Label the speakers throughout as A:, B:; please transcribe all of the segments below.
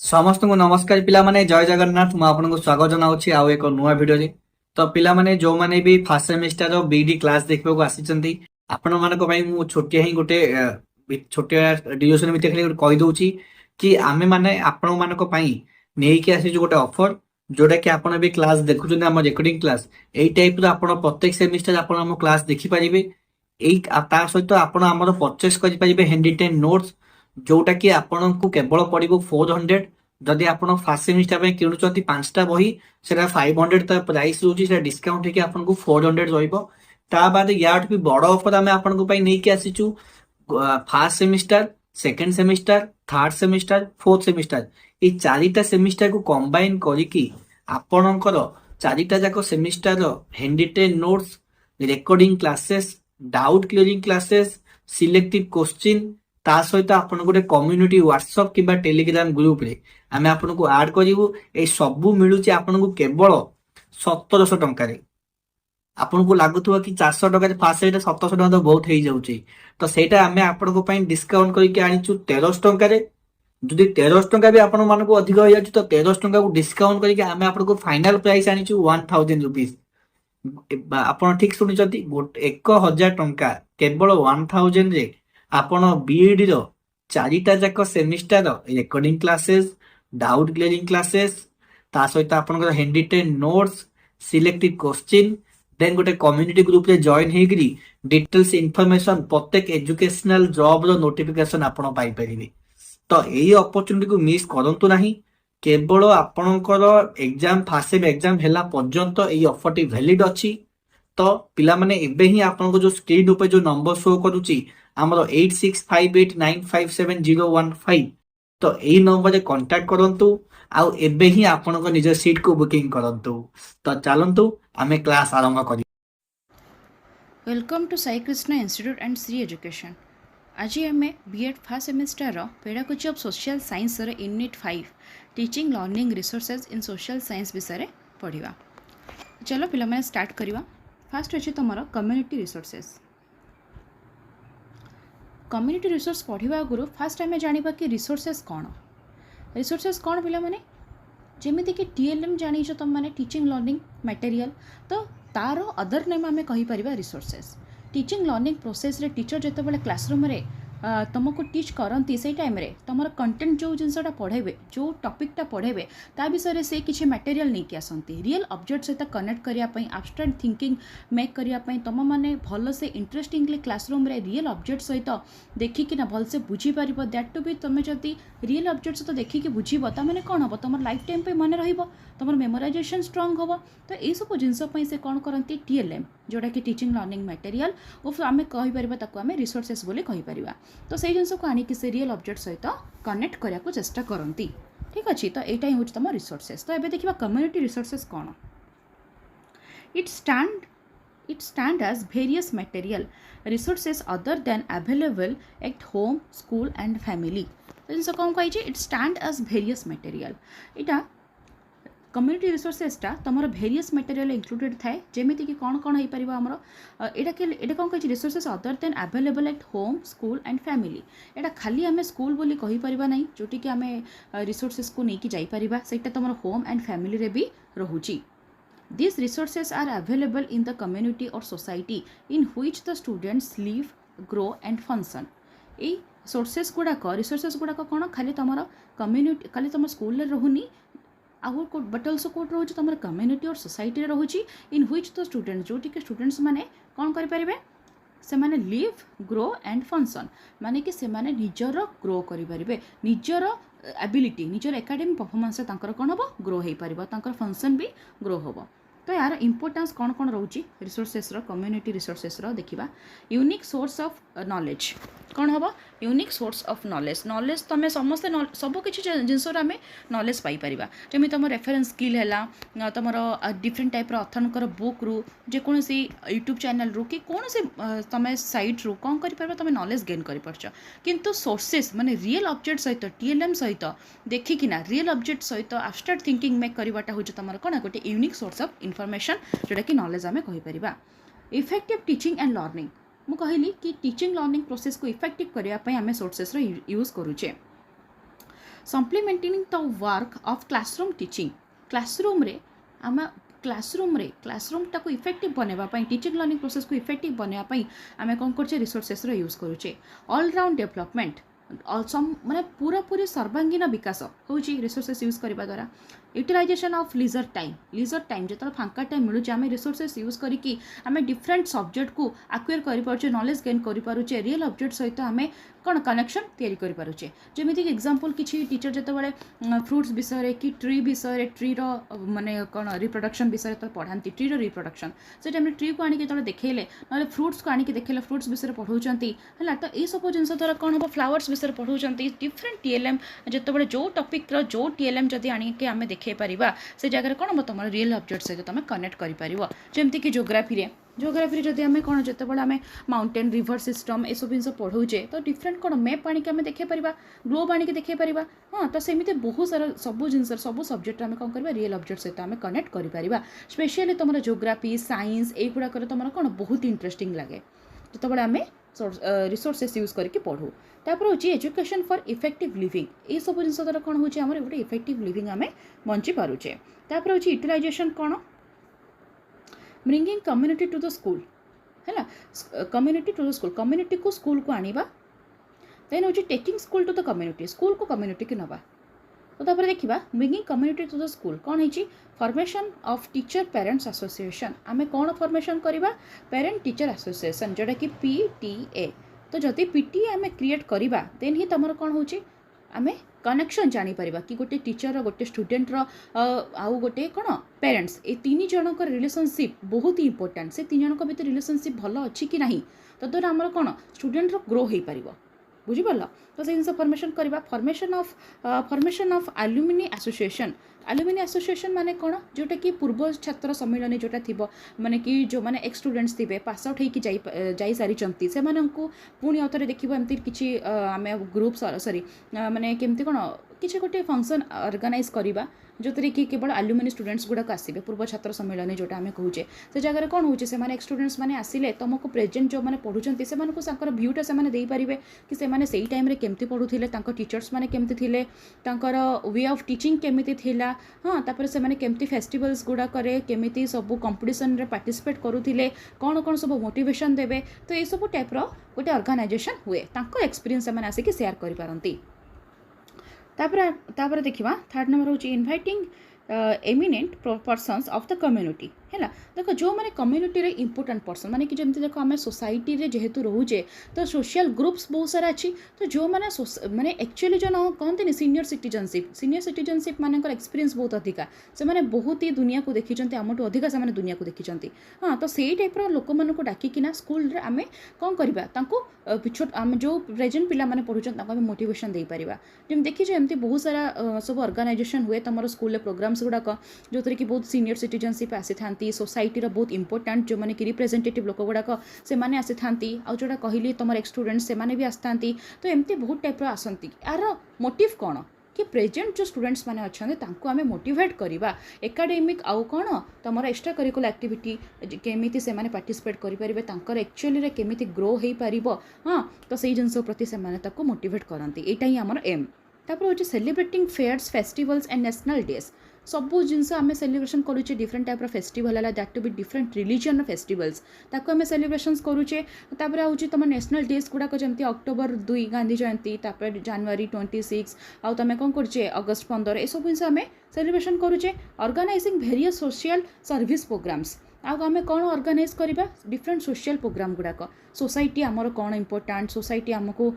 A: समस्त को नमस्कार पिला माने जय जगन्नाथ मु आपन को स्वागत जनाउछि आउ एक नुआ वीडियो रे। तो पिला माने जो माने भी फर्स्ट सेमेस्टर रो बीडी क्लास देखबो को आसिचंती आपन माने को भाई मु छोटिया ही गोटे छोटिया डिस्कशन में खाली गोटे कहि दउछि कि आमे माने आपन माने को पई नेई के आसी जो गोटे ऑफर जोटा कि आपन भी क्लास देखुछन हम रेकॉर्डिंग क्लास एई टाइप रो आपन प्रत्येक सेमेस्टर आपन हम क्लास देखि परिबे। एई ता सहित आपन हमर परचेस करि परिबे हैंडरिटेन नोट्स जोटा कि आपन को केवल पड़िबो 400। जदि आपण फर्स्ट सेमिस्टर में किणुचंती 5टा बही सेटा 500 ता प्राइस रोची सेटा डिस्काउंट हेके आपन को 400 रहइबो। ता बाद याट भी बड़ ऑफर आमे आपन को पई नै के आसीचु first semester second semester third semester fourth semester ए चारिटा सेमिस्टर को कंबाइन करिकी आपणकर चारिटा जाको सेमिस्टर रो handwritten notes recording classes doubt clearing classes selective question ता सहित आपन गोटे कम्युनिटी व्हाट्सएप किबा टेलीग्राम ग्रुप रे आमे आपन को ऐड करिवु। ए सबु मिलुची आपन को केवल 1700 टंका रे। आपन को लागुथुवा कि 400 टंका रे फास्ट एटा 1700 टंका तो बहुत हेई जाउची। तो सेटा आमे आपन को पई डिस्काउंट करिके आनिचु 1300 टंका रे। जदि 1300 टंका भी आपन मान को अधिक हो जाउची तो 1300 टंका को डिस्काउंट करिके आमे आपन को फाइनल प्राइस आनिचु 1000 रुपीस। ଆପଣ ଠିକ ଶୁଣିଛନ୍ତି 1000 ଟଙ୍କା କେବଳ 1000 ରେ ଆପଣ ବିଇଡି ର ଚାରିଟା ଯାକ semester recording classes doubt clearing classes ता सहित आपनकर हैंडरिटेन नोट्स सिलेक्टिव क्वेश्चन देन गोटे कम्युनिटी ग्रुप रे जॉइन हेगिरी डिटेल्स इन्फॉर्मेशन प्रत्येक एजुकेशनल जॉब रो नोटिफिकेशन आपण पाई परिबे। तो एई अपॉर्चुनिटी को मिस करंतु नाही। केवल आपणकर एग्जाम फास्ट सेम एग्जाम हेला पर्यंत एई ऑफर टी वैलिड अछि। तो पिला माने एबे ही आपन को जो स्क्रीन ऊपर जो नंबर शो करूची हमरो 8658957015 तो एई नंबर रे कांटेक्ट करंतु आउ एबे ही आपन को निज सीट को बुकिंग करंतु। तो चलंतु आमे क्लास आरंभ करी।
B: Welcome to Sai Krishna institute and Shri education. आज आम B Ed first semester pedagogy of social science unit 5 teaching learning resources in social science विषय पढ़ा। चलो पिला माने स्टार्ट करवा। फास्ट अच्छे तुम कम्युनिटी रिसोर्सेज। कम्युनिटी रिसोर्स पढ़ा आगु फास्ट आम जाना कि रिसोर्सेज कौन पिला माने जमीती कि टीएलएम जानी तुम मैंने टीचिंग लर्निंग मटेरियल तो तार अदर नेम आम कहीपर रिसोर्सेज। टीचिंग लर्निंग प्रोसेस रे टीचर जिते क्लासरूम रे तुमको टीच करती से टाइम रे तुम कंटेंट जो जिनसा पढ़ेबे जो टॉपिकटा पढ़ेबे ता विषय से किसी मटेरियल नहीं कि आसती रियल ऑब्जेक्ट सहित कनेक्ट करने एब्स्ट्रैक्ट थिंकिंग मेक करने तुम मैंने भल से इंटरेस्टिंगली क्लासरूम रे रियल ऑब्जेक्ट सहित देखिकी ना भल से बुझीपार दैट टू भी तुम जब रियल ऑब्जेक्ट सहित देखिकी बुझब ताने कौन हम तुम लाइफ टाइम पे मन तुम मेमोराइजेशन स्ट्रंग हम। तो यही सब जिनस से कौन करती टीएलएम जोटा कि टीचिंग लर्निंग मटेरियल आम कहीपर आम रिसोर्सेस बोली कहीपर। तो से जिन को आनिक से रियल ऑब्जेक्ट सहित कनेक्ट करने को चेष्टा करती। ठीक अच्छे तो यहाँ ही हूँ तुम रिसोर्सेस। तो ये देखा कम्युनिटी रिसोर्सेस कौन। It stand as various material resources other than available at home school and family. तो जिन कौन कही it stand as various material इटा कम्युनिटी रिसोर्सेसटा तुम भेरियस मटेरियल इंक्लूडेड थाए जमीती कि कौन कौन हो पार आमर एटा कौन कही resources other than available at home school and family. एटा खाली आम स्कूल बोली कही परिबा नहीं जोटी कि आम रिसोर्सेस को लेकिन जाइपर सेटा तुम होम एंड फैमिली रे भी रोची। These resources are available in the community or society in which the students live, grow and function. ए सोर्सेस गुड़ाक रिसोर्सेस गुड़ाक कौन खाली तुम कम्युनिटी खाली तुम स्कूल रोनी आउ बट अल्सो कौट रोचे तुम कम्युनिटी और सोसाइटी रोचे इन व्हिच द स्टूडेंट्स जोटी के स्टूडेंट्स माने कौन करें से माने लिव ग्रो एंड फंक्शन माने कि से माने निजर ग्रो करें निजर एबिलिटी निजर एकेडमिक परफॉर्मेंस कौन हम ग्रो हो पार फंक्शन भी ग्रो हम। तो यार इंपोर्टेंस कौन कौन रोची रिसोर्सेस कम्युनिटी रिसोर्सेस देखा। यूनिक सोर्स ऑफ नॉलेज कौन हम unique source of knowledge knowledge तुम समस्ते सब किसी जिनस आम नॉलेज पाइपर जमी तुम रेफरेन्स स्किल है तुम डिफरेंट टाइप अथर बुक रु जेकोसी यूट्यूब चैनल रु कि कौन से तुम साइट रु कौन कर तुम नॉलेज गेन कर किंतु सोर्सेस माने रियल ऑब्जेक्ट सहित टीएलएम सहित देखिकिना रियल ऑब्जेक्ट सहित एब्स्ट्रैक्ट थिंकिंग मेक करवाटा हूँ तुम कौन गोटे यूनिक सोर्स ऑफ इनफॉरमेशन जोटा कि नॉलेज आम कहीपर। इफेक्टिव टीचिंग एंड लर्निंग मु कहली कि टीचिंग लर्निंग प्रोसेस को इफेक्टिव करने आम सोर्सेस यूज करुचे। Supplementing the work of classroom teaching classroom रे आम क्लासरूम टाको इफेक्टिव बनवाई टीचिंग लर्निंग प्रोसेस को इफेक्टिव बनवाई आम कौन कर रिसोर्सेस यूज करुचे ऑलराउंड डेवलपमेंट माने पूरा पूरी सर्वांगीन विकास हूँ रिसोर्सेस यूज करने द्वारा यूटिलाइजेशन ऑफ लीजर टाइम जो फांका टाइम मिलूँ आम रिसोर्सेस यूज करके आम डिफरेंट सब्जेक्ट को आक्वायर कर नॉलेज गेन करें रियल ऑब्जेक्ट सहित आम कौन कनेक्शन तैयारी करें जमीक एग्जांपल किसी टीचर जो फ्रुट्स विषय कि ट्री विषय ट्री माने कौन रिप्रोडक्शन विषय तो पढ़ाती ट्री रिप्रोडक्शन से टाइम ट्री को आनिक जो देखले ना फ्रुट्स को आनिक देखले फ्रुट्स विषय पढ़ाऊँच है तो ये सब जिन द्वारा कौन हम फ्लावर्स विषय पढ़ाऊँच डिफरेंट टीएलएम जो जो टॉपिक रो जो टीएलएम जदि आनिक आम देखे पारिबा से जगह कौन हम तुम रियल ऑब्जेक्ट सहित तुम कनेक्ट कर जमती कि जोग्राफी जदि आम कौन जो आम माउंटेन रिवर सिस्टम ये सब जिन पढ़ाऊे तो डिफरेंट कौन मैप आनिक आम देखे पारिबा ग्लोब आनिक देखे पारिबा हाँ तो सेमती बहुत सारा सब जिन सब सब्जेक्ट आम कौन करवा रियल ऑब्जेक्ट सहित आम कनेक्ट कर स्पेशली तुम जोग्राफी साइंस युवाक तुम कौन बहुत इंटरेस्टिंग लगे जो आम रिसोर्सेस यूज करके पढ़ू तापर हूँ एजुकेशन फॉर इफेक्टिव लिविंग ये सब जिन द्वारा कौन होचे आमर गोटे इफेक्टिव लिविंग आम बंची पारुचे तापर हूँ यूटिलाइजेशन कौन bringing community to the school है community to the school community को स्कूल को आनिबा देन हूँ taking school to the community school को कम्युनिटी की नवा तो तापर देखा bringing community to the school कौन है formation of teacher parents association आम कौन फॉर्मेशन करवा पेरेंट टीचर एसोसिएशन जोटा कि PTA तो जदि PTA आम क्रिएट करवा देन ही तुम कौन हो आम कनेक्शन जापर कि गोटे टीचर गोटे स्टूडेंटर आउ गोटे कौन पेरेंट्स ये तीन जनक रिलेशनशिप बहुत ही इंपोर्टेंट से तीन जनक भीतर रिलेशनशिप भल अच्छी कि नहीं तो द्वारा आमर कौन स्टूडेंटर ग्रो हो पार बुझिपार तो से जिन फॉर्मेशन करवा फॉर्मेशन ऑफ एलुमिनी एसोसिएशन माने कौन जोटा कि पूर्व छात्र सम्मेलन जोटा थी माने कि जो माने एक्स स्टूडेंट्स थे पास आउट होई सारी से पुणी आउे देखिए एमती किसी आम ग्रुप सॉरी माने केमती कौन किसी गोटे फंक्शन ऑर्गेनाइज करवा जो कि केवल एलुमिनी स्टूडेंट्स गुड़ाक आसवे पूर्व छात्र सम्मेलन जोटा आम कहूचे से जगह कौन हो स्टूडेंट्स मैंने आसिले तुमको प्रेजेंट जो मैंने पढ़ुंट से भ्यूटा से पारे कि से टाइम केमती पढ़ुले टीचर्स मैंने केमती थे वे ऑफ टीचिंग केमिति थिला हाँ तापर से मैंने केमती फेस्टिवल्स गुड़ाक केमिति सब कंपटीशन रे पार्टिसिपेट करुले कौन कौन सब मोटिवेशन देवे तो ये सब टाइप गोटे ऑर्गेनाइजेशन हुए एक्सपीरियंस से आसिक शेयर करिपारंती तापर देखा थर्ड नंबर हूँ inviting eminent persons of the community है देख जो मैंने कम्युनिटी रे इंपोर्टेंट पर्सन माने कि जमती देख आम सोसाइटी रे जेहेतु रोचे तो सोशल ग्रुप्स बहुत सारा अच्छी तो जो मैंने एक्चुअली जो न कहते सीनियर सिटीजनशिप मान एक्सपीरियंस बहुत अधिका से मैंने बहुत ही दुनिया को देखी आमठू अधिका से दुनिया को देखी हाँ तो से टाइप लोक मानक डाकिना स्कूल आम कौन करवा छोट आम जो प्रेजेंट पिला माने पढ़ुचन आम मोटिवेशन दे पारिबा जम देखिए एमती बहुत सारा सब ऑर्गेनाइजेशन हुए तुम स्कूल प्रोग्राम्स गुड़ाक जो कि बहुत सीनियर सिटीजनशिप आसी था सोसाइटी बहुत इंपोर्टेंट जो मैंने कि रिप्रेजेंटेटिव लोक गुड़ाक से आसी था आउ जोटा कहली तुम एक्स स्टूडेंट्स से भी आसता तो एमती बहुत टाइप आसती यार मोटिव कौन कि प्रेजेंट जो स्टूडेंट्स मैंने अच्छा आम मोटिवेट करवा एकाडेमिक आउ कौन तुम एक्स्ट्रा करिकुलर एक्टिविटी केमी से पार्टिसिपेट करेंगे एक्चुअली केमी ग्रो हो पार हाँ तो से जिन प्रति से मोटिवेट करती यहाँ ही आमर एम तापर हूँ celebrating fairs festivals and national days सबू जिनस आम सेलिब्रेशन करुचे डिफरेंट टाइप फेस्टिवल है that to be different religion festivals ताको आम सेलिब्रेशंस करुचे तापर हूँ तुम नेशनल डेज गुड़ाक जमी अक्टोबर 2 गांधी जयंती तापर January 26 आउ तुम कौन करुचे August 15 ये सब जिन आम सेलिब्रेशन करुचे organising various social service programmes आउ आम कौन ऑर्गेनाइज करवा डिफरेंट सोशल प्रोग्राम गुड़ाक सोसाइटी आमर कौन इंपोर्टेंट सोसाइटी आमको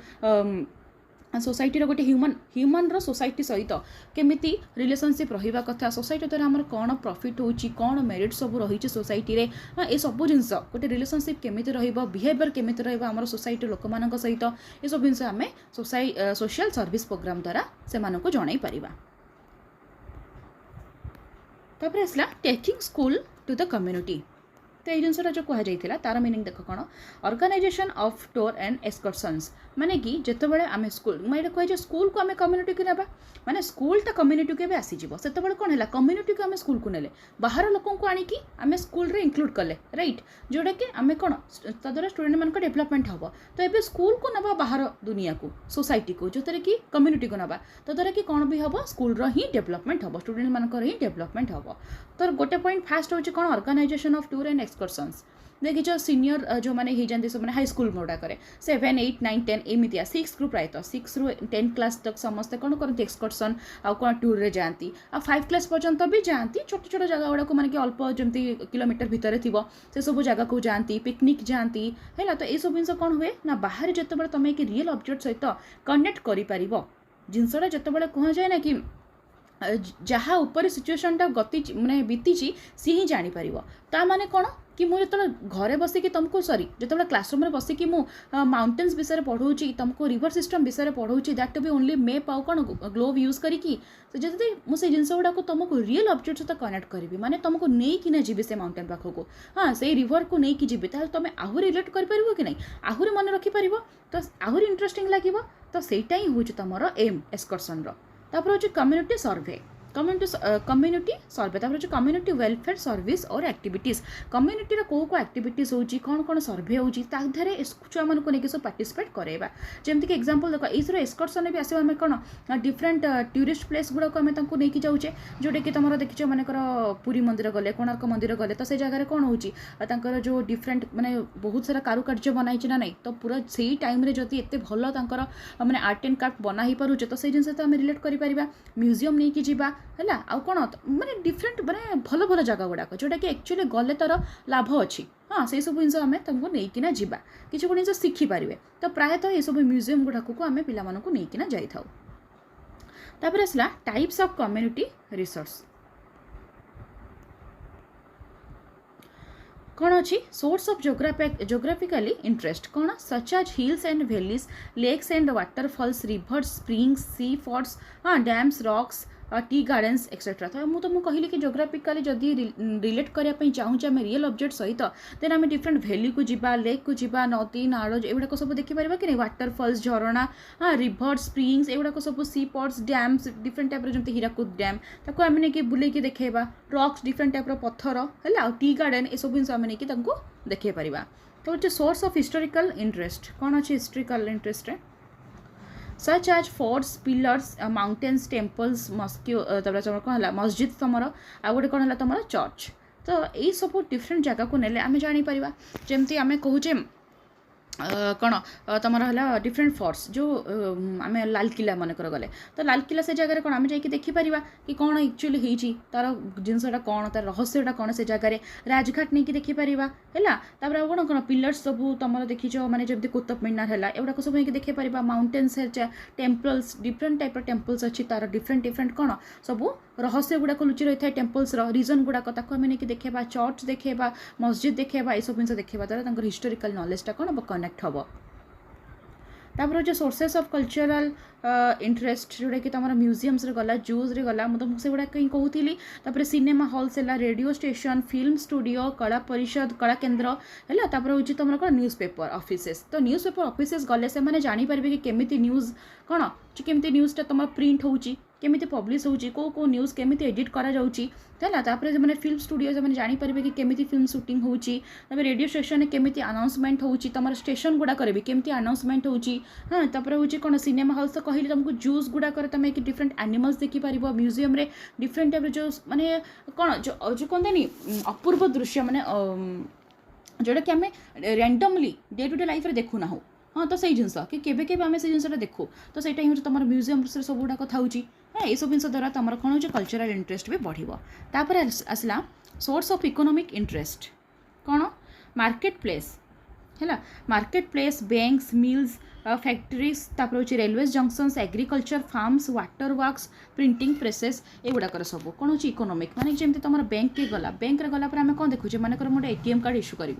B: सोसाइटी गोटे ह्यूमन सोसाइटी सहित केमिति रिलेशनशिप रहिबा कथा सोसाइटी द्वारा आमर कौन प्रॉफिट होची कौन मेरिट सब रही सोसाइटी रे हाँ ये सब जिनस गोटे रिलेशनशिप केमिति रहिबा बिहेवियर केमिति रहिबा आमर सोसाइटी लोक मानक सहित ये सब जिनस आम सोशल सर्विस प्रोग्राम द्वारा से मानक जणाई परिबा तापर आसला taking school to the community तो ये जिनसा जो कहुला तार मीनिंग देख कौन organisation of tour and excursions माने कि जिते बड़े आम स्कूल मुझे कहे स्कूल को आम कम्युनिटी को ना माने स्कूलटा कम्युनिटी के भी आसीज से कौन है कम्युनिटी को आम स्कूल को नेले बाहर लोक को आनिकी आम स्कूल रे इंक्लूड कले राइट जोटा कि आम कौन तद्वारा स्टूडेंट मान डेभलपमेंट हम तो ये स्कूल को नवा बाहर दुनिया को सोसाइटी को जो कि कम्युनिटी को नवा तद्वारा कि कौन भी हम स्कूल ही डेभलपमेंट हम स्टूडेंट मानकर ही डेभलपमेंट हम तो गोटे पॉइंट फास्ट हूँ कौन organisation of tour and excursions देखिच सीनियर जो मैंने हो जाती सब हाई स्कूल गुड़ाक 7, 8, 9, 10 एमती 6 रु प्रायतः 6 रु 10 क्लास तक समस्ते कौन करते एक्सकर्सन आउ कौन टूर रे जाती आ 5 क्लास पर्यंत भी जाती छोट छोट जगह गुड़ाक मैंने अल्प जमी किलोमीटर भितर थी से सब जगह को जाती पिकनिक जाती है तो ये सब जिन कौन हुए ना बाहर जिते तुम एक रियल ऑब्जेक्ट सहित कनेक्ट कर जिनसा जिते कहुए ना कि जहाँ ऊपर सिचुएशनटा गति माने बीती सी ही जापर ता माने कौन कि मुझे जो घरे बसिकी तुमको सॉरी जो क्लासरूम में बसिकी मु माउंटेन्स विषय पढ़ाऊँगी तुमको रिवर सिस्टम विषय पढ़ाऊँगी that to be only map आउ कौन ग्लोव यूज करी जब मुझे जिन गुड़ाक तुमको रियल ऑब्जेक्ट सहित कनेक्ट करी माने तुमको नहीं कि जी से माउंटेन पाखक हाँ से रिवर को नहीं जी तुम आहरी रिलेट कर कि नहीं आहरी मन रखिपर तो आहरी इंटरेस्टिंग लगे तो सहीटा ही हूँ तुम एम एक्सकर्सन तापर हूँ कम्युनिटी सर्वे कम्युनिटी सर्वे तापर हूँ कम्युनिटी वेलफेयर सर्विस और एक्टिविटीज कम्युनिटी कौ को एक्टिविटीज होची कौन कौन सर्वे होची ताधरे छुआ मान को लेकिन सब पार्टिसिपेट कराइबा जमती कि एग्जांपल देख इस एक्सकर्सन भी आसो आम कौन डिफरेंट टूरिस्ट प्लेस गुड़ाक आम नहीं जाऊे जोटा कि तुम देखिछ मानकर पुरी मंदिर गले कोणार्क मंदिर गले तो से जगह कौन होची जो डिफरेंट माने बहुत सारा कारुकार्य बनाई ना नहीं तो पूरा से टाइम जदि एत भल माने आर्ट एंड क्राफ्ट बना ही पारुचे तो से जिन आम रिलेट करें म्यूजियम नहीं कि जीवा है आउ कौन माने डिफरेंट माने भल भल जगह गुड़ाक जोटा कि एक्चुअली गले तार लाभ अच्छी हाँ से सब जिन आम तुमको नहींकिना जीवा किसी गोटे जिन शिखिपारे तो प्रायतः ये सब म्यूजियम गुड़ाक को आम पिलामानंकु नहींकिना जाइथाउ तापर आसला टाइप्स ऑफ कम्युनिटी रिसोर्स कौन अच्छी सोर्स ऑफ जोग्राफिकली इंटरेस्ट कौन such as hills and valleys lakes and waterfalls rivers springs sea forts हाँ dams rocks tea gardens etcetera तो मुझे कहली कि जोग्राफिकाली जदि रिलेट करने चाहूँचे आम रियल ऑब्जेक्ट सहित देन आम डिफरेंट वैली को जीवा लेक को जीवा नदी नाड़ एगुड़ाक सब देखिपर कि नहीं वाटरफॉल्स झरणा हाँ रिवर स्प्रिंग्स एगुड़ाक सब सी पॉट्स डैम्स डिफरेंट टाइप जमी हीराकुद डैम ताको आम नहीं बुलेकी देखा रॉक्स डिफरेंट टाइप पत्थर है टी गार्डेन ये सब जिन आम नहीं देखे पार तो सोर्स ऑफ हिस्टोरिकल इंटरेस्ट कौन अच्छे historical interest such as forts pillars mountains temples कौन है मस्जिद तुम आ गए कौन है तुम चर्च तो यही सब डिफरेंट जगह को नेले आम जापर जमती आम कहूचे कौन तुम है डिफरेंट फोर्ट्स जो आम लाल किला मनकर गले तो लाल किला से जगह कौन आम जाकि देखिपर कि कौन एक्चुअली होती तार जिनसा कौन तार रहस्यटा कौन से जगह राजघाट नहीं देखिपर है कौन कौन पिलर्स सब तुम देखीच मैंने जमी कुतुब मीनार है एगुड़ाक सब देखिपर mountains temples different type temples अच्छी तार डिफरेंट डिफरेंट कौन सब रहस्य गुड़ाक लुचि रही है टेम्पल्स रिजन गुड़ाक आम नहीं देखा चर्च देखा मस्जिद देखा ये सब जिन देखा द्वारा हिस्टोरिकल नॉलेजटा कौन हम कनेक्ट हम तापर जो सोर्सेस ऑफ कल्चरल इंटरेस्ट जोटा कि तुम म्यूजियम्स गला जूज रे गला मुझे से गुड़ा कहीं कहूली तापर सिनेमा हॉल्स है रेडियो स्टेशन फिल्म स्टूडियो कला परिषद कला केन्द्र है तापर हूँ तुम कौन न्यूज़ पेपर ऑफिसेस तो न्यूज़ पेपर ऑफिसेस गले से मैंने जापर कि केमिति न्यूज़ कौन केमिति न्यूज़टा तुम प्रिंट होची केमिति पब्लिश होची को न्यूज़ केमिति एडिट करा जाउची है तापर से मैंने फिल्म स्टूडियो से मैंने जापर कि केमिति फिल्म शूटिंग होची तापर रेडियो स्टेशन केमिति अनाउंसमेंट होची तुम स्टेशन गुड़ाक भी केमिति अनाउंसमेंट होची हाँ तापर हूँ कौन सिनेमा हॉल तो कहली तुमको जूस गुड़ाक तुम एक डिफरेंट एनिमल्स देखिपार म्यूजियम रे डिफरेंट टाइप जो माने कौन जो कहते अपूर्व दृश्य माने जोटा कि आम randomly day to day life रे देखु ना हो हाँ तो सही जिनस कि केबे केबे आम से जिनसा देखू तो सही हूँ तुम म्यूजियम सब गुड़ा कथा होची हाँ ये सब जिन द्वारा तुम कौन हो कल्चरल इंटरेस्ट भी बढ़िबो तापर आसला सोर्स ऑफ इकोनॉमिक इंटरेस्ट कौन मार्केट प्लेस है market place banks mills factories तापर हूँ railway junctions agriculture farms water works printing presses एगुड़ाकर सब कौन हो इकोनॉमिक माने जमी तुम बैंक के गला बैंक रे गला पर आम कौन देखुचे मानकर मुझे एटीएम कार्ड इश्यू करी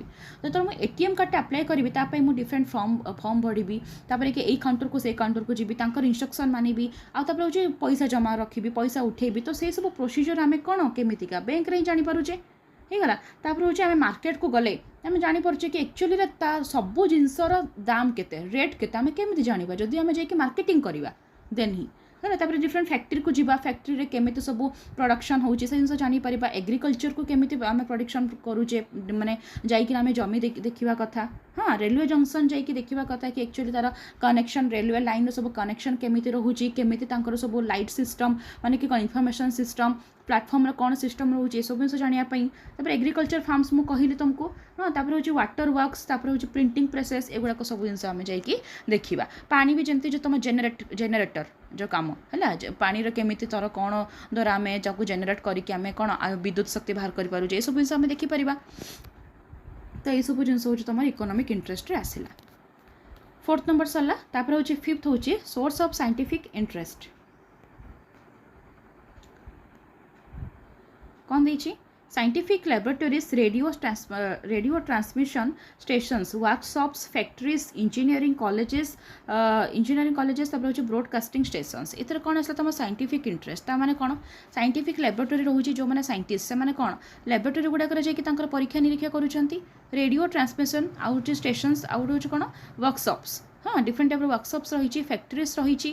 B: तो तुम एटीएम कार्ड अप्लाई करी तापाई मुझे डिफरेंट फॉर्म भरबी तापर कि यही काउंटर को से काउंटर को जीवी तांकर इंस्ट्रक्शन मानिबी आपर हूँ पैसा जमा रखी पैसा उठेबी तो से सब प्रोसीजर आम कौन केमितिका बैंक रे ही जानी पारुचे ହେଇଗଲା। ତାପରେ ହେଉଛି ଆମେ ମାର୍କେଟକୁ ଗଲେ ଆମେ ଜାଣିପାରୁଛେ କି ଆକ୍ଚୁଆଲିରେ ତା ସବୁ ଜିନିଷର ଦାମ କେତେ, ରେଟ୍ କେତେ, ଆମେ କେମିତି ଜାଣିବା? ଯଦି ଆମେ ଯାଇକି ମାର୍କେଟିଂ କରିବା ଦେନ୍ ହିଁ ହେଲା। ତାପରେ ଡିଫରେଣ୍ଟ ଫ୍ୟାକ୍ଟ୍ରିକୁ ଯିବା, ଫ୍ୟାକ୍ଟ୍ରିରେ କେମିତି ସବୁ ପ୍ରଡକ୍ସନ୍ ହେଉଛି ସେ ଜିନିଷ ଜାଣିପାରିବା। ଏଗ୍ରିକଲଚରକୁ କେମିତି ଆମେ ପ୍ରଡକ୍ସନ୍ କରୁଛେ, ମାନେ ଯାଇକି ଆମେ ଜମି ଦେଖିବା କଥା। ହଁ, ରେଲୱେ ଜଙ୍କସନ୍ ଯାଇକି ଦେଖିବା କଥା କି ଆକ୍ଚୁଆଲି ତାର କନେକ୍ସନ୍, ରେଲୱେ ଲାଇନ୍ର ସବୁ କନେକ୍ସନ୍ କେମିତି ରହୁଛି, କେମିତି ତାଙ୍କର ସବୁ ଲାଇଟ୍ ସିଷ୍ଟମ୍, ମାନେ କି କ'ଣ ଇନଫର୍ମେସନ୍ ସିଷ୍ଟମ୍, ପ୍ଲାଟଫର୍ମର କ'ଣ ସିଷ୍ଟମ୍ ରହୁଛି, ଏସବୁ ଜିନିଷ ଜାଣିବା ପାଇଁ। ତାପରେ ଏଗ୍ରିକଲଚର ଫାର୍ମସ୍ ମୁଁ କହିଲି ତୁମକୁ। ହଁ, ତାପରେ ହେଉଛି ୱାଟର ୱାର୍କସ୍, ତାପରେ ହେଉଛି ପ୍ରିଣ୍ଟିଂ ପ୍ରୋସେସ୍, ଏଗୁଡ଼ାକ ସବୁ ଜିନିଷ ଆମେ ଯାଇକି ଦେଖିବା। ପାଣି ବି ଯେମିତି ଯେଉଁ ତୁମ ଜେନେରେଟର ଯେଉଁ କାମ ହେଲା, ପାଣିର କେମିତି ତର କ'ଣ ଦ୍ୱାରା ଆମେ ଯାକୁ ଜେନେରେଟ୍ କରିକି ଆମେ କ'ଣ ବିଦ୍ୟୁତ୍ ଶକ୍ତି ବାହାର କରିପାରୁଛେ, ଏସବୁ ଜିନିଷ ଆମେ ଦେଖିପାରିବା। ତ ଏସବୁ ଜିନିଷ ହେଉଛି ତୁମର ଇକୋନୋମିକ୍ ଇଣ୍ଟରେଷ୍ଟରେ ଆସିଲା। 4th ନମ୍ବର ସରିଲା। ତାପରେ ହେଉଛି 5th ହେଉଛି ସୋର୍ସ ଅଫ୍ ସାଇଣ୍ଟିଫିକ୍ ଇଣ୍ଟରେଷ୍ଟ। କ'ଣ ଦେଇଛି? Scientific laboratories, radio transmission stations, workshops, factories, engineering colleges, ତାପରେ ହେଉଛି broadcasting stations। ଏଥିରେ କ'ଣ ଆସିଲା ତୁମ ସାଇଣ୍ଟିଫିକ୍ ଇଣ୍ଟରେଷ୍ଟ? ତା ମାନେ କ'ଣ? ସାଇଣ୍ଟିଫିକ୍ ଲାବୋରେଟୋରୀ ରହୁଛି, ଯେଉଁମାନେ ସାଇଣ୍ଟିଷ୍ଟ ସେମାନେ କ'ଣ ଲାବୋରେଟୋରୀ ଗୁଡ଼ାକରେ ଯାଇକି ତାଙ୍କର ପରୀକ୍ଷା ନିରୀକ୍ଷା କରୁଛନ୍ତି। ରେଡ଼ିଓ ଟ୍ରାନ୍ସମିଶନ୍, ଆଉ ହେଉଛି ଷ୍ଟେସନ୍ସ, ଆଉ ଗୋଟେ ହେଉଛି କ'ଣ ୱାର୍କସପ୍ସ। ହଁ, ଡିଫରେଣ୍ଟ ଟାଇପ୍ର ୱାର୍କସପ୍ସ ରହିଛି, ଫ୍ୟାକ୍ଟ୍ରିଜ୍ ରହିଛି,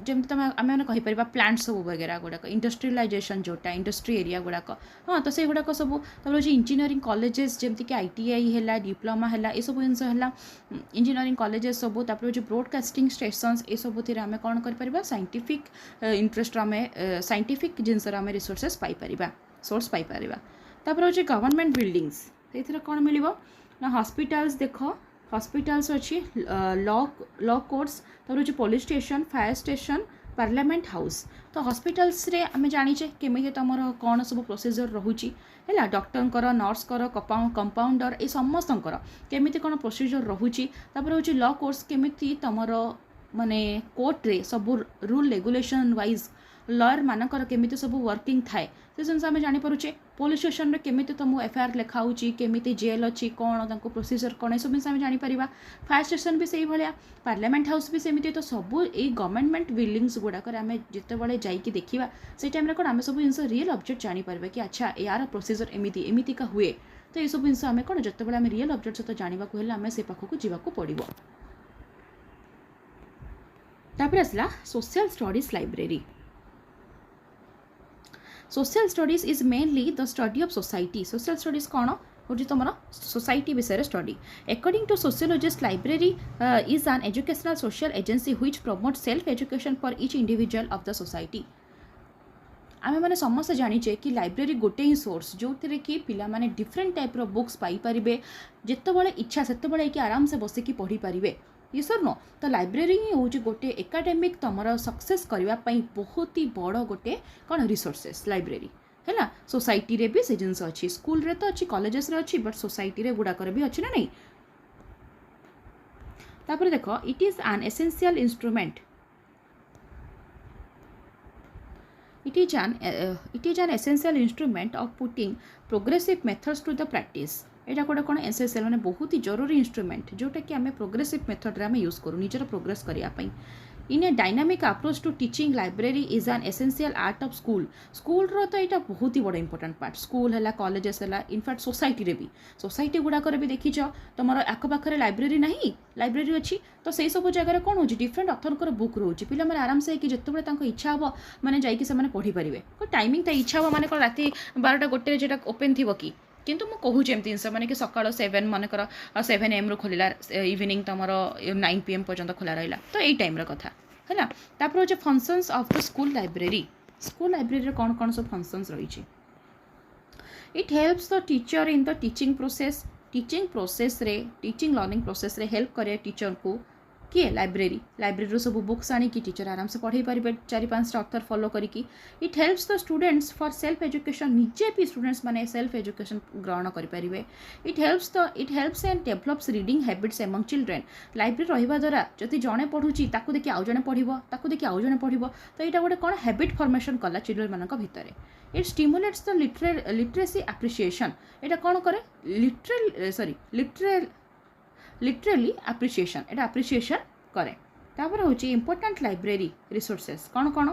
B: ଯେମିତି ଆମେମାନେ କହିପାରିବା ପ୍ଲାଣ୍ଟ ସବୁ ବଗେରା ଗୁଡ଼ାକ, ଇଣ୍ଡଷ୍ଟ୍ରିଆଲାଇଜେସନ୍ ଯେଉଁଟା ଇଣ୍ଡଷ୍ଟ୍ରି ଏରିଆ ଗୁଡ଼ାକ। ହଁ, ତ ସେଇଗୁଡ଼ାକ ସବୁ। ତାପରେ ହେଉଛି ଇଞ୍ଜିନିୟରିଂ କଲେଜେସ୍, ଯେମିତିକି ITI ହେଲା, ଡିପ୍ଲୋମା ହେଲା, ଏସବୁ ଜିନିଷ ହେଲା ଇଞ୍ଜିନିୟରିଂ କଲେଜେସ୍ ସବୁ। ତାପରେ ହେଉଛି ବ୍ରଡକାଷ୍ଟିଂ ଷ୍ଟେସନ୍ସ, ଏସବୁଥିରେ ଆମେ କ'ଣ କରିପାରିବା? ସାଇଣ୍ଟିଫିକ୍ ଇଣ୍ଟରେଷ୍ଟର ଆମେ ସାଇଣ୍ଟିଫିକ୍ ଜିନିଷର ଆମେ ରିସୋର୍ସେସ୍ ପାଇପାରିବା, ସୋର୍ସ ପାଇପାରିବା। ତାପରେ ହେଉଛି ଗଭର୍ଣ୍ଣମେଣ୍ଟ ବିଲ୍ଡିଙ୍ଗସ୍, ଏଥିରେ କ'ଣ ମିଳିବ ନା ହସ୍ପିଟାଲ୍ସ, ଦେଖ ହସ୍ପିଟାଲ୍ସ ଅଛି, ଲ କୋର୍ଟସ୍, ତାପରେ ହେଉଛି police station, fire station, parliament house. ତ ହସ୍ପିଟାଲ୍ସରେ ଆମେ ଜାଣିଛେ କେମିତି ତୁମର କ'ଣ ସବୁ ପ୍ରୋସିଜର୍ ରହୁଛି ହେଲା, ଡକ୍ଟରଙ୍କର, ନର୍ସଙ୍କର, କମ୍ପାଉଣ୍ଡର, ଏ ସମସ୍ତଙ୍କର କେମିତି କ'ଣ ପ୍ରୋସିଜର୍ ରହୁଛି। ତାପରେ ହେଉଛି ଲ କୋର୍ଟସ୍, କେମିତି ତୁମର ମାନେ କୋର୍ଟରେ ସବୁ ରୁଲ୍ ରେଗୁଲେସନ୍ ୱାଇଜ୍ ଲୟର୍ ମାନଙ୍କର କେମିତି ସବୁ ୱାର୍କିଂ ଥାଏ, ସେ ଜିନିଷ ଆମେ ଜାଣିପାରୁଛେ। ପୋଲିସ୍ ଷ୍ଟେସନରେ କେମିତି ତୁମକୁ FIR ଲେଖା ହେଉଛି, କେମିତି ଜେଲ୍ ଅଛି, କ'ଣ ତାଙ୍କୁ ପ୍ରୋସିଜର୍ କ'ଣ, ଏସବୁ ଜିନିଷ ଆମେ ଜାଣିପାରିବା। ଫାୟାର ଷ୍ଟେସନ୍ ବି ସେଇଭଳିଆ, ପାର୍ଲାମେଣ୍ଟ ହାଉସ୍ ବି ସେମିତି। ତ ସବୁ ଏଇ ଗଭର୍ଣ୍ଣମେଣ୍ଟ ବିଲ୍ଡିଙ୍ଗସ୍ ଗୁଡ଼ାକରେ ଆମେ ଯେତେବେଳେ ଯାଇକି ଦେଖିବା, ସେଇ ଟାଇମ୍ରେ କ'ଣ ଆମେ ସବୁ ଜିନିଷ ରିଏଲ୍ ଅବଜେକ୍ଟ ଜାଣିପାରିବା କି ଆଚ୍ଛା ୟାର ପ୍ରୋସିଜର୍ ଏମିତିକା ହୁଏ। ତ ଏସବୁ ଜିନିଷ ଆମେ କ'ଣ ଯେତେବେଳେ ଆମେ ରିଏଲ୍ ଅବଜେକ୍ଟ ସହିତ ଜାଣିବାକୁ ହେଲେ ଆମେ ସେ ପାଖକୁ ଯିବାକୁ ପଡ଼ିବ। ତାପରେ ଆସିଲା social studies library. Social studies is mainly the study of society. Social studies କ'ଣ ହେଉଛି ତୁମର society ବିଷୟରେ study. According to sociologists, library is an educational social agency which promotes self-education for each individual of the society. आमेମାନେ ସମସ୍ତେ ଜାଣିଛେ କି library ଗୋଟେ ହିଁ source ଯେଉଁଥିରେ କି ପିଲାମାନେ ଡିଫରେଣ୍ଟ ଟାଇପ୍ର ବୁକ୍ସ ପାଇପାରିବେ, ଯେତେବେଳେ ଇଚ୍ଛା ସେତେବେଳେ କି ଆରାମସେ ବସିକି ପଢ଼ିପାରିବେ। yes or no? ତ ଲାଇବ୍ରେରୀ ହିଁ ହେଉଛି ଗୋଟେ ଏକାଡେମିକ୍ ତୁମର ସକ୍ସେସ୍ କରିବା ପାଇଁ ବହୁତ ହି ବଡ଼ ଗୋଟେ କ'ଣ ରିସୋର୍ସେସ୍ ଲାଇବ୍ରେରୀ ହେଲା। ସୋସାଇଟିରେ ବି ସେ ଜିନିଷ ଅଛି, ସ୍କୁଲରେ ତ ଅଛି, କଲେଜେସରେ ଅଛି, ବଟ୍ ସୋସାଇଟିରେ ଗୁଡ଼ାକରେ ବି ଅଛି ନା ନାହିଁ। ତାପରେ ଦେଖ it is an essential instrument, it is an essential instrument of putting progressive methods to the practice. एटा गोटे कौन एसेंशियल माने बहुत ही जरूरी इंस्ट्रूमेंट जोटा कि आम प्रोग्रेसिव मेथड रे आम यूज करूँ निजर प्रोग्रेस करने। In a dynamic approach to teaching library is an essential art of school रो तो यहाँ बहुत ही बड़ा इंपोर्टेंट पार्ट स्कूल है कॉलेजेस है इनफैक्ट सोसाइटी रे भी सोसाइटी गुड़ाक भी देखीच तुम आखपाखे लाइब्रेरी ना लाइब्रेरी अच्छी तो से सब जगह कौन हो डिफरेंट अथर बुक रोचे पे आराम से जिते इच्छा हम मैंने जाकि पढ़ी पारे टाइमिंग इच्छा हम मैंने राति 12टा गोटे जो ओपन थी कि किंतु मु कहूँ एमती जिनस मैंने कि सकाल 7 मनकर 7 AM रू खोलिला इवनिंग तुम 9 PM पर्यंत खोला रहा तो यही टाइम कथा है। तापर हो functions of the school library कौन कौन सब फंक्शंस रही। It helps the teacher in the teaching process learning process रे हेल्प करे टीचर को किए लाइब्रेरी सब बुक्स आनी कि टीचर आराम से पढ़े पारे 4-5 ऑथर फॉलो करिकी। It helps the students for self education निजे भी स्टूडेंट्स माने सेल्फ एजुकेशन ग्रहण करें। It helps and develops reading habits among children library रहिबा द्वारा जदि जड़े पढ़ुची ताकू देखि आउ जड़े पढ़िबो ताकू देखि आउ जड़े पढ़िबो तो यहाँ गोटे कौन हैबिट फॉर्मेशन कला चिल्ड्रेन मानक भितर। It stimulates the literacy appreciation यहाँ कौन करे लिटरेली एप्रिसिएशन एटा एप्रिसिएशन करे। तापर होची इंपोर्टेंट लाइब्रेरी रिसोर्सेस कौन कौन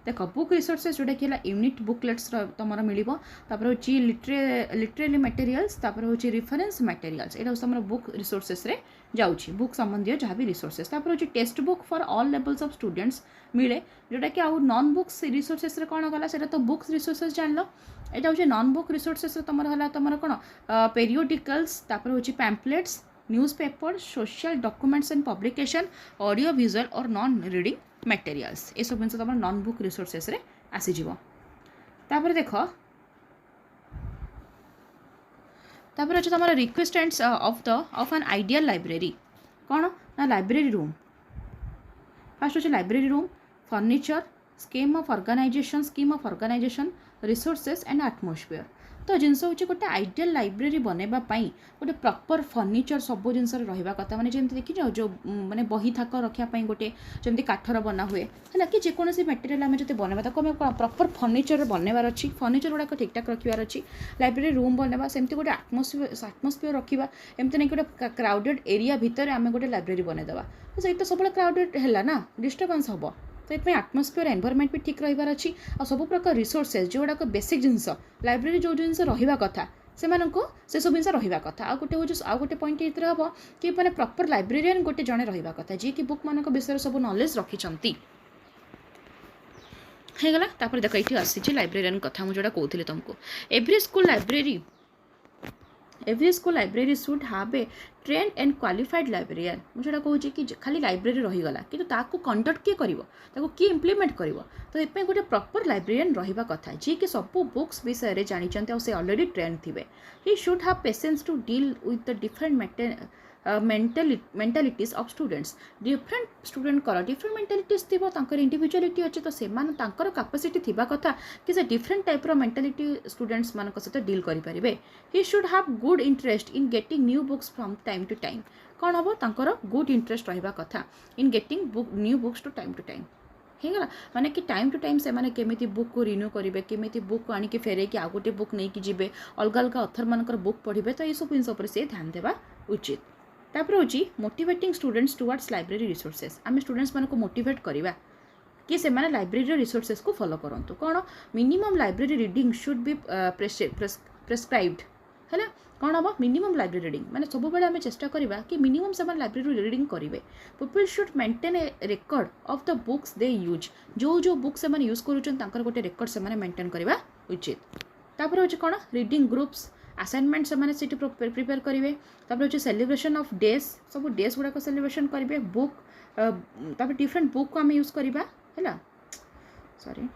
B: देख बुक रिसोर्सेस जोटा कि यूनिट बुकलेट्स तुम मिल हूँ लिटरेरी मटेरियल्स हूँ रिफरेन्स मटेरियल्स यहाँ तुम बुक रिसोर्सेस रे जाऊँगी बुक संबंधी जहाँ भी रिसोर्सेस हूँ text book for all levels of students मिले जोटा कि आउ नॉन बुक्स रिसोर्सेस रे कौन गला सेटा तो बुक्स रिसोर्सेस जान लो यहाँ हूँ नॉन बुक रिसोर्सेस तुम है तुम कौन पेरियोडिकल्स हूँ pamphlets newspaper social documents and publication audio visual और नॉन रीडिंग मटेरियल्स ये सब जिन तुम नॉन बुक रिसोर्सेस रे आसीज तापर देख तापर अच्छे तुम requisites of an ideal library कौन ना लाइब्रेरी रूम फर्स्ट अच्छे library room furniture scheme of organisation resources and atmosphere तो जिनस हूँ गोटे आइडियल लाइब्रेरी बनवाई गोटे प्रॉपर फर्निचर सब जिन रहा कथा मैंने जमी देखी जो मैंने बही थाक रखापी गोटे जमी काठर बना हुए है कि जेकोसी मटेरियल आम जो बनवा कौन प्रॉपर फर्निचर बनवार अच्छी फर्निचर गुड़ाक ठीक ठाक रखार अच्छी लाइब्रेरी रूम बनवा सेमती गोटे आटमोस्फियर रखा एमती नहीं गोटे क्राउडेड एरिया भितर आम गोटे लाइब्रेरी बनईदेवा तो सही तो सब क्राउडेड है ना डिस्टर्बांस हम तो ये आटमोस्फियर एनवायरमेंट भी ठीक रही अच्छी और सब प्रकार रिसोर्सेस जो गुड़ाक बेसिक जिनस लाइब्रेरी जो जिनस रहा कथा से सब जिन रहा कथा आ गोटे पॉइंट ये हम कि मैंने प्रॉपर लाइब्रेरियन गोटे जड़े रहा कथा जी कि बुक मान विषय सब नॉलेज रखिंट होगला देख ये आसी लाइब्रेरियन कथा मुझे कहती तुमको every school library should have a train and qualified librarian मुझे कहूँ कि खाली लाइब्रेरी रहीगला कि कंडक्ट किए किए इम्प्लीमेंट कर तो ये गोटे प्रॉपर लाइब्रेरियन रहा कथा जी कि सब बुक्स विषय में जानते से ऑलरेडी ट्रेन थे he should have patience to deal with the different mentalities of students different student different mentalities थी इंडिविजुअलिटी अच्छे तो से कैपेसिटी थिबा कथा कि से डिफरेंट टाइप रो मेंटालिटी स्टूडेंट्स मान सहित डील करें he should have good interest in getting new books from time to time कौन हम तांकर गुड इंटरेस्ट रहा कथा in getting new books to time होगा माने कि टाइम टू टाइम से माने केमिति बुक को रिन्यू करेंगे केमिति बुक को आनिक फेरे कि आ गोटे बुक नहीं कि जीवे अलग अलग अथर मानकर बुक पढ़े तो ये सब जिन से ध्यान देवा उचित तापर हूँ motivating students towards library resources आम स्टूडेंट्स मान को मोटिवेट करवा कि से माने लाइब्रेरी रिसोर्सेस को फॉलो करूँ कौन minimum library reading should be prescribed है कौन हम मिनिमम लाइब्रेरी रीडिंग मैंने सब बेले आम चेष्टा करवा कि मिनिमम से लाइब्रेरी रीडिंग करेंगे people should maintain A record of the books they use जो बुक से यूज कर गोटे रेकर्ड से मेंटेन करवा उचित तापर हूँ कौन रीडिंग ग्रुप्स असाइनमेंट से प्रिपेयर करेंगे तापर हूँ सेलिब्रेशन ऑफ डेज सब डेज गुड़ाक सेलिब्रेशन करेंगे बुक तापर डिफरेंट बुक को आम यूज करवा है सॉरी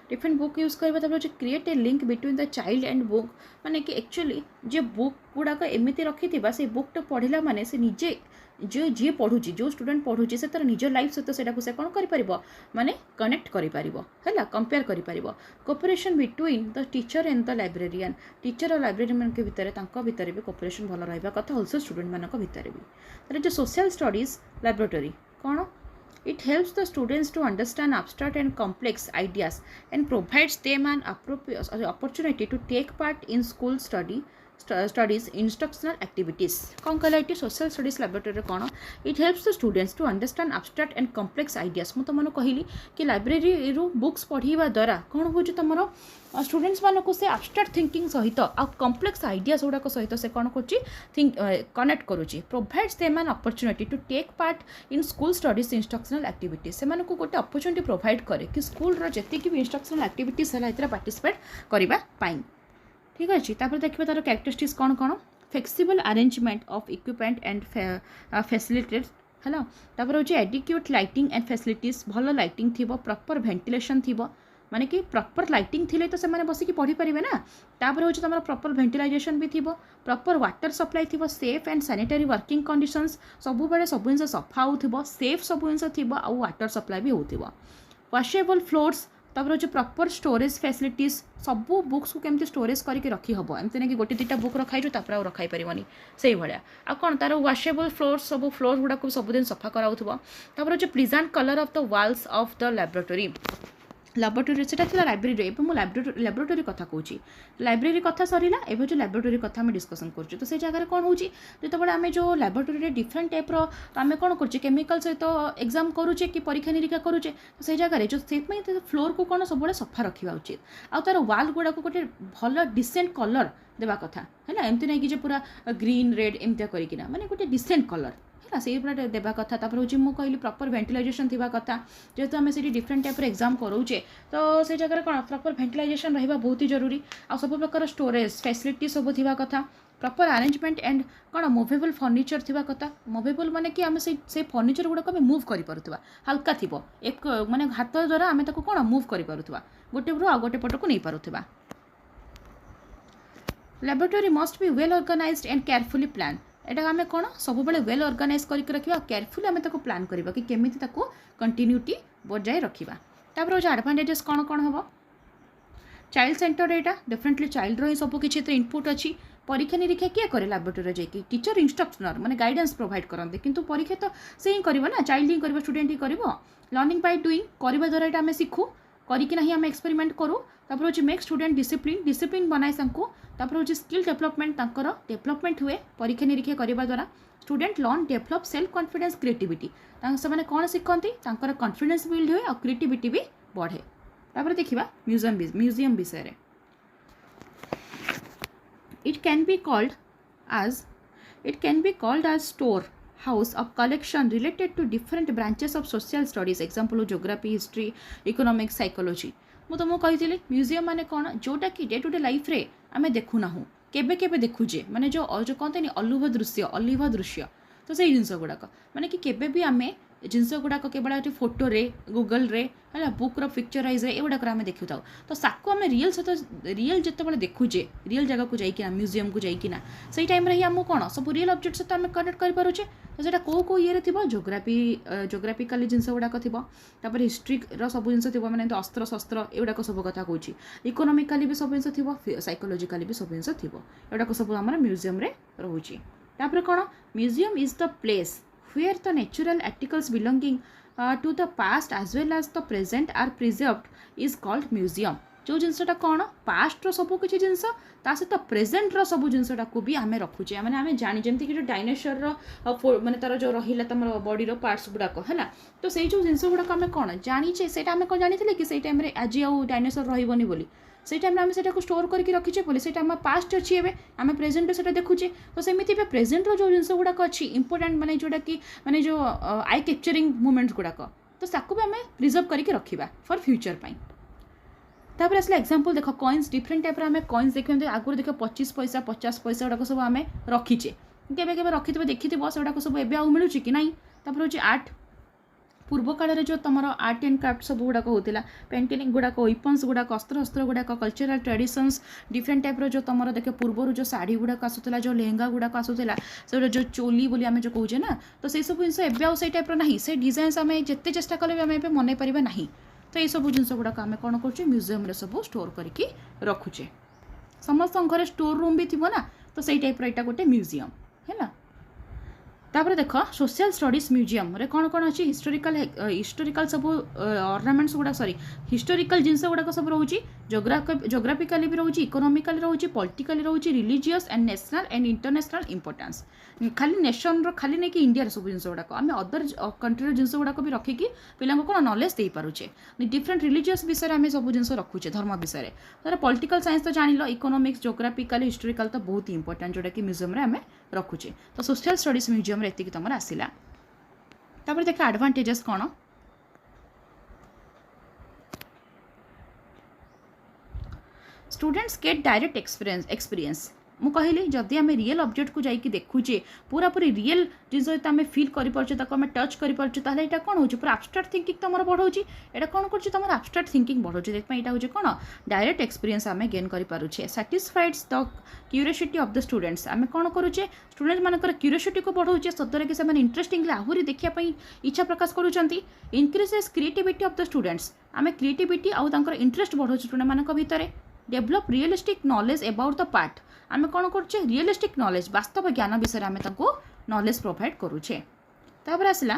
B: डिफरेंट बुक यूज करवा तापर create a link between the child and book माने कि एक्चुअली जो बुक गुड़ाक एमती रखी से बुकटा पढ़ला माने से निजे जो जी पढ़ुची जो स्टूडेंट पढ़ुची से तार निज लाइफ सहित से कौन कर माने कनेक्ट कर कंपेयर कर cooperation between the teacher and the librarian teacher और लाइब्रेरियन के भितर भी कोऑपरेशन भल रहा कथा ऑल्सो स्टूडेंट मान भितर भी तार जो सोशल स्टडीज लाइब्रेटरी कौन it helps the students to understand abstract and complex ideas and provides them an opportunity to take part in school studies instructional activities कौन कहला ये सोशल स्टडीज लाइब्रेटरी कौन it helps the students to understand abstract and complex ideas मु तुमको कहली कि library रू books पढ़ीवा द्वारा कौन हो तुम स्टूडेंट्स मानक से abstract थिंकिंग सहित आ कम्प्लेक्स आइडियाज गुड़ाक सहित से कौन कर कनेक्ट करुच्ची provides them an opportunity to take part in school studies instructional activities से गोटे अपॉर्चुनिटी प्रोवाइड करे कि स्कूल जी भी इंस्ट्रक्शनल एक्टिविटीज है पार्टिसिपेट करने ठीक अच्छे तापर देखिए तार कैरेक्टरिस्टिक्स कौन कौन flexible arrangement of equipment and facilities है तापर हूँ एडिक्यूट लाइटिंग एंड फैसिलिटीज भल लाइटिंग थी प्रॉपर वेंटिलेशन थी माने कि प्रॉपर लाइटिंग थिले तो से बसिक पढ़ी पारे ना तापर हूँ तुम प्रॉपर वेंटिलाइजेशन भी थी प्रॉपर वाटर सप्लाई थी safe and sanitary working conditions सब बेले सब जिन सफा हो सेफ सब जिन थी आउ वाटर सप्लाई भी हो वॉशेबल फ्लोर्स तापर हूँ प्रॉपर स्टोरेज फैसिलिटीज सब बुक्स को केमती स्टोरेज करके रखी हम एमती नहीं कि गोटे दुटा बुक रखाई तापर रखाई पारनि से भाया आ कौन तार वॉशेबल फ्लोर्स सब फ्लोर गुड़ाक सबुदिन सफा कराऊब तापर हूँ pleasant colour of the walls of the laboratory laboratory ସେଟା ଥିଲା ଲାଇବ୍ରେରୀ। ଏବେ ମୁଁ ଲାବୋରେଟୋରୀ କଥା କହୁଛି। ଲାଇବ୍ରେରୀ କଥା ସରିଲା, ଏବେ ଯେଉଁ ଲାବୋରେଟୋରୀ କଥା ଆମେ ଡିସ୍କସନ୍ କରୁଛୁ। ତ ସେ ଜାଗାରେ କ'ଣ ହେଉଛି, ଯେତେବେଳେ ଆମେ ଯେଉଁ ଲାବୋରେଟୋରୀରେ ଡିଫରେଣ୍ଟ ଟାଇପ୍ର ଆମେ କ'ଣ କରୁଛେ, କେମିକାଲ ସହିତ ଏକ୍ଜାମ୍ କରୁଛେ କି ପରୀକ୍ଷା ନିରୀକ୍ଷା କରୁଛେ, ତ ସେଇ ଜାଗାରେ ଯେଉଁ ସେଥିପାଇଁ ଫ୍ଲୋର୍କୁ କ'ଣ ସବୁବେଳେ ସଫା ରଖିବା ଉଚିତ। ଆଉ ତା'ର ୱାଲ୍ ଗୁଡ଼ାକୁ ଗୋଟେ ଭଲ ଡିସେଣ୍ଟ କଲର୍ ଦେବା କଥା ହେଲା। ଏମିତି ନାହିଁ କି ଯେ ପୁରା ଗ୍ରୀନ୍ ରେଡ୍ ଏମିତିଆ କରିକିନା, ମାନେ ଗୋଟେ ଡିସେଣ୍ଟ କଲର୍ ହେଲା ସେଇଗୁଡ଼ା ଦେବା କଥା। ତାପରେ ହେଉଛି ମୁଁ କହିଲି ପ୍ରପର୍ ଭେଣ୍ଟିଲାଇଜେସନ୍ ଥିବା କଥା, ଯେହେତୁ ଆମେ ସେଇଠି ଡିଫରେଣ୍ଟ ଟାଇପ୍ର ଏକ୍ଜାମ୍ କରୁଛେ, ତ ସେ ଜାଗାରେ କ'ଣ ପ୍ରପର୍ ଭେଣ୍ଟିଲାଇଜେସନ୍ ରହିବା ବହୁତ ହି ଜରୁରୀ। ଆଉ ସବୁ ପ୍ରକାର ଷ୍ଟୋରେଜ୍ ଫ୍ୟାସିଲିଟି ସବୁ ଥିବା କଥା, ପ୍ରପର୍ ଆରେଞ୍ଜମେଣ୍ଟ ଆଣ୍ଡ କ'ଣ ମୁଭେବଲ୍ ଫର୍ଣ୍ଣିଚର୍ ଥିବା କଥା। ମୁଭେବଲ୍ ମାନେ କି ଆମେ ସେଇ ଫର୍ଣ୍ଣିଚର୍ ଗୁଡ଼ାକ ଆମେ ମୁଭ୍ କରିପାରୁଥିବା, ହାଲକା ଥିବ, ମାନେ ହାତ ଦ୍ୱାରା ଆମେ ତାକୁ କ'ଣ ମୁଭ୍ କରିପାରୁଥିବା, ଗୋଟେ ପଟରୁ ଆଉ ଗୋଟେ ପଟକୁ ନେଇପାରୁଥିବା। Laboratory must be well organized and carefully plan. ଏଇଟା ଆମେ କ'ଣ ସବୁବେଳେ ୱେଲ୍ ଅର୍ଗାନାଇଜ୍ କରିକି ରଖିବା, ଆଉ କେୟାରଫୁଲି ଆମେ ତାକୁ ପ୍ଲାନ୍ କରିବା କି କେମିତି ତାକୁ କଣ୍ଟିନ୍ୟୁଟି ବଜାୟ ରଖିବା। ତାପରେ ହେଉଛି ଆଡ଼ଭାଣ୍ଟେଜେସ୍ କ'ଣ କ'ଣ ହେବ। ଚାଇଲ୍ଡ ସେଣ୍ଟର, ଏଇଟା ଡେଫିନେଟଲି ଚାଇଲ୍ଡର ହିଁ ସବୁ କିଛି ଏଥିରେ ଇନପୁଟ୍ ଅଛି। ପରୀକ୍ଷା ନିରୀକ୍ଷା କିଏ କରେ ଲାବୋରେଟୋରୀରେ ଯାଇକି, ଟିଚର ଇନଷ୍ଟ୍ରକ୍ସନର ମାନେ ଗାଇଡାନ୍ସ ପ୍ରୋଭାଇଡ଼ କରନ୍ତି, କିନ୍ତୁ ପରୀକ୍ଷା ତ ସେ ହିଁ କରିବ ନା, ଚାଇଲ୍ଡ ହିଁ କରିବ, ଷ୍ଟୁଡେଣ୍ଟ ହିଁ କରିବ। ଲର୍ଣ୍ଣିଂ ବାଇ ଡୁଇଂ, କରିବା ଦ୍ୱାରା ଏଇଟା ଆମେ ଶିଖୁ, କରିକିନା ହିଁ ଆମେ ଏକ୍ସପେରିମେଣ୍ଟ କରୁ। ତାପରେ ହେଉଛି ମେକ୍ ଷ୍ଟୁଡେଣ୍ଟ ଡିସିପ୍ଲିନ୍ ବନାଏ ତାଙ୍କୁ। ତାପରେ ହେଉଛି ସ୍କିଲ୍ ଡେଭଲପମେଣ୍ଟ, ତାଙ୍କର ଡେଭଲପମେଣ୍ଟ ହୁଏ ପରୀକ୍ଷା ନିରୀକ୍ଷା କରିବା ଦ୍ୱାରା। Student learn develop self confidence creativity, ସେମାନେ କ'ଣ ଶିଖନ୍ତି, ତାଙ୍କର କନଫିଡେନ୍ସ ବିଲ୍ଡ ହୁଏ ଆଉ କ୍ରିଏଟିଭିଟି ବି ବଢ଼େ। ତାପରେ ଦେଖିବା ମ୍ୟୁଜିୟମ ବିଷୟରେ। It can be called as store house of collection related to different branches of social studies, example geography, history, economics, psychology। ମୁଁ ତୁମକୁ କହିଥିଲି ମ୍ୟୁଜିୟମ୍ ମାନେ କ'ଣ, ଯେଉଁଟାକି ଡେ ଟୁ ଡେ ଲାଇଫ୍ରେ ଆମେ ଦେଖୁନାହୁଁ, କେବେ କେବେ ଦେଖୁଛେ, ମାନେ ଯେଉଁ କହନ୍ତିନି ଅଲିଭ ଦୃଶ୍ୟ, ତ ସେଇ ଜିନିଷ ଗୁଡ଼ାକ ମାନେ କି କେବେ ବି ଆମେ ଜିନିଷ ଗୁଡ଼ାକ କେବଳ ଏଠି ଫଟୋରେ, ଗୁଗଲ୍ରେ ହେଲା, ବୁକ୍ର ପିକ୍ଚରାଇଜ୍ରେ ଏଗୁଡ଼ାକରେ ଆମେ ଦେଖୁଥାଉ। ତ ତାକୁ ଆମେ ରିଏଲ୍ ଯେତେବେଳେ ଦେଖୁଛେ, ରିଏଲ୍ ଜାଗାକୁ ଯାଇକିନା, ମ୍ୟୁଜିୟମ୍କୁ ଯାଇକିନା, ସେଇ ଟାଇମ୍ରେ ହିଁ ଆମକୁ କ'ଣ ସବୁ ରିଏଲ୍ ଅବଜେକ୍ଟ ସହିତ ଆମେ କନେକ୍ଟ କରିପାରୁଛେ। ତ ସେଇଟା କେଉଁ ଇଏରେ ଥିବ, ଜୋଗ୍ରାଫିକାଲି ଜିନିଷ ଗୁଡ଼ାକ ଥିବ, ତାପରେ ହିଷ୍ଟ୍ରିର ସବୁ ଜିନିଷ ଥିବ, ମାନେ ଏମିତି ଅସ୍ତ୍ର ଶସ୍ତ୍ର ଏଗୁଡ଼ାକ ସବୁ କଥା କହୁଛି। ଇକୋନୋମିକାଲି ବି ସବୁ ଜିନିଷ ଥିବ, ସାଇକୋଲୋଜିକାଲି ବି ସବୁ ଜିନିଷ ଥିବ, ଏଗୁଡ଼ାକ ସବୁ ଆମର ମ୍ୟୁଜିୟମ୍ରେ ରହୁଛି। ତାପରେ କ'ଣ, museum is the place where the natural articles belonging to the past as well as the present are preserved is called museum। जो जिनसटा कौन पास्टर सब किसी जिनस ता सहित प्रेजेंटर सब जिनसटाक भी आम रखुचे, मैंने आम जानी जमीक जो डायनासोर मैंने तार जो रहा तुम बॉडी पार्ट्स गुड़ाक है, तो से जो जिनस गुड़ाक आम कौन जानीचे से आम कौन जानी कि से टाइम आज आउ डायनासोर रही बोली, से टाइम आम से स्टोर करके रखीचे बोली, से पास्ट अच्छी है आम प्रेजेंट से देखुचे। तो सेमती प्रेजेंट जो जिनस गुड़ाक अच्छी इंपोर्टाट माने जोटा कि माने जो आई कैप्चरिंग मुमेंट्स गुड़ाक, तो ताकू भी आम प्रिजर्व करके रखा फॉर फ्यूचर पाई। तापर आसला एग्जांपल देख कॉइन्स डिफरेंट टाइप आम कॉइन्स देखते आगुरी देख 25 पैसा 50 पैसा गुड़ाक सब आम रखीचे, केबे केबे रखी देखी से गुड़ाक सब एवं आउ मिलूँ कि ना। तापर हूँ आर्ट, पूर्व काल जो तुम आर्ट एंड क्राफ्ट सब गुड़ाक होता, पेंटिंग गुड़ाक, वेपन्स गुड़ाक, अस्त्र गुड़ाक, कल्चरल ट्रेडिशंस डिफरेंट टाइप जो तुम देख पूर्वर जो शाढ़ी गुड़ाक आसूला, जो लेहंगा गुड़ाक आसूला, से जो चोली बोली आम जो कहे ना, तो से सब जिन एवं आउ टाइप ना से डिजाइन्स आम जिते चेष्टा कले आम मन पार ना। तो ये सब जिन गुड़ाक आम कौन कर म्यूजियम सब स्टोर करके रखुचे। समस्त घर स्टोर रूम भी थी ना, तो सही टाइप रहा गोटे म्यूजियम है। तापर देख सोशल स्टडीज म्यूजियम रे कौन कौन अच्छी हिस्टोरिकल सब ऑर्नामेंट्स गुड़ा सॉरी हिस्टोरिकल जिनस गुड़ाक सब रोचे, जोग्राफिकली भी रोचे, इकोनॉमिकली रोचे, पॉलिटिकली रोचे, religious and national and international importance. खाली नेशन रो खाली नहीं कि इंडिया सब जिन गुड़ाक आम अदर कंट्री जिनस गुड़ाक भी रखिकी पिला कौन नॉलेज दे पारुचे, डिफरेंट रिलीजियस विषय आम सब जिन रखुचे, धर्म विषय तर पॉलिटिकल साइंस तो जान लो, इकोनॉमिक्स, जोग्राफिकल, हिस्टोरिकल तो बहुत इंपोर्टेंट जोटा कि म्यूजियम आम रखुचे। तो सोशल स्टडीज म्यूजियम एति तुम आसला। तापर देख एडवांटेजेस कौन, स्टूडेंट्स गेट डायरेक्ट एक्सपीरियंस। मु कहली जदि आम रियल ऑब्जेक्ट को जाइए देखुचे, पूरा पूरी रियल जिन आम फिल करें टच करें, यहाँ कौन हो पूरा एब्स्ट्रैक्ट थिंकिंग तुम बढ़ाऊँगी, यहाँ कौन कर तुम एब्स्ट्रैक्ट थिंकिंग बढ़ाऊँगी, यहाँ हूँ कौन डायरेक्ट एक्सपीरियंस आम गेन करें। Satisfies the curiosity of the students, आम कौन करुचे स्टूडेंट मानकर क्यूरियोसिटी को बढ़ाऊँचे, सदर कि से इंटरेस्टिंगली आहरी देखापी इच्छा प्रकाश करुँच। Increases creativity of the students, आम क्रिएटिविटी आउर इंटरेस्ट बढ़ाऊँ स्टूडेंट मान भितर। Develop realistic knowledge about the part, आम कौन करुचे रियलिस्टिक नॉलेज वास्तव ज्ञान विषय आम नॉलेज प्रोवाइड करुचे। तापर आसला